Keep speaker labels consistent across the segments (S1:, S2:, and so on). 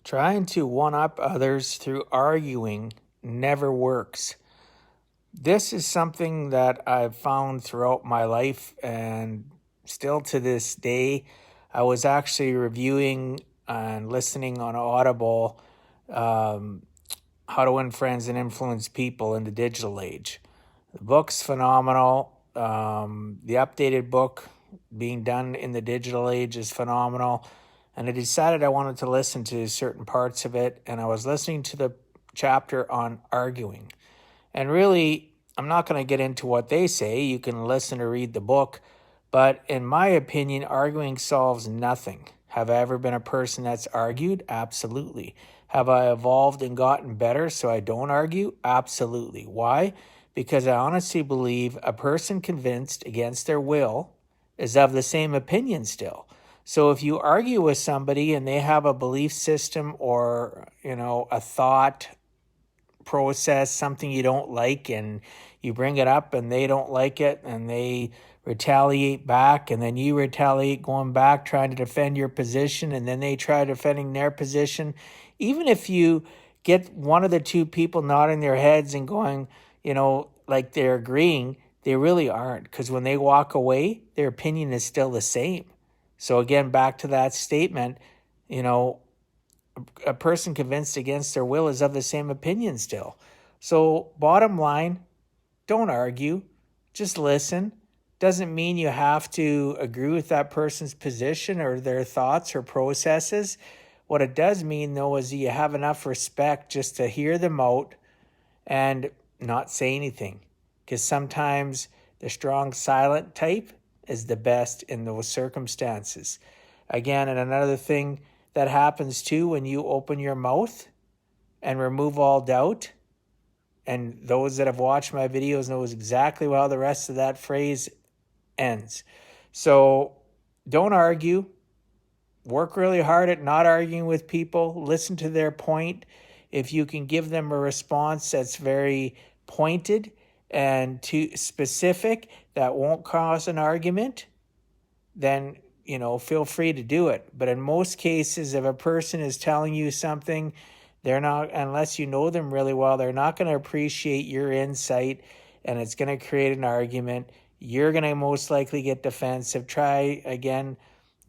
S1: Trying to one-up others through arguing never works. This is something that I've found throughout my life and still to this day. I was actually reviewing and listening on Audible, How to Win Friends and Influence People in the Digital Age. The book's phenomenal. The updated book being done in the digital age is phenomenal. And I decided I wanted to listen to certain parts of it. And I was listening to the chapter on arguing. And really, I'm not going to get into what they say. You can listen or read the book. But in my opinion, arguing solves nothing. Have I ever been a person that's argued? Absolutely. Have I evolved and gotten better so I don't argue? Absolutely. Why? Because I honestly believe a person convinced against their will is of the same opinion still. So if you argue with somebody and they have a belief system or, a thought process, something you don't like, and you bring it up and they don't like it and they retaliate back, and then you retaliate going back trying to defend your position, and then they try defending their position. Even if you get one of the two people nodding their heads and going, like they're agreeing, they really aren't, because when they walk away, their opinion is still the same. So again, back to that statement, a person convinced against their will is of the same opinion still. So bottom line, don't argue, just listen. Doesn't mean you have to agree with that person's position or their thoughts or processes. What it does mean, though, is you have enough respect just to hear them out and not say anything. Because sometimes the strong silent type is the best in those circumstances. Again, and another thing that happens too when you open your mouth and remove all doubt, and those that have watched my videos knows exactly how the rest of that phrase ends. So don't argue. Work really hard at not arguing with people. Listen to their point. If you can give them a response that's very pointed and too specific that won't cause an argument, then feel free to do it. But in most cases, if a person is telling you something, they're not, unless you know them really well, they're not going to appreciate your insight, and it's going to create an argument. You're going to most likely get defensive. Try again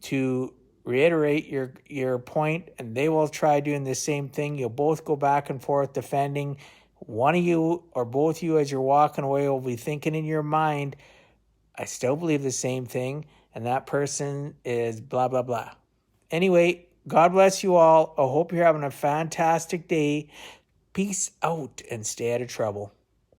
S1: to reiterate your point, and they will try doing the same thing. You'll both go back and forth defending. One of you or both of you, as you're walking away, will be thinking in your mind, I still believe the same thing, and that person is blah, blah, blah. Anyway, God bless you all. I hope you're having a fantastic day. Peace out and stay out of trouble.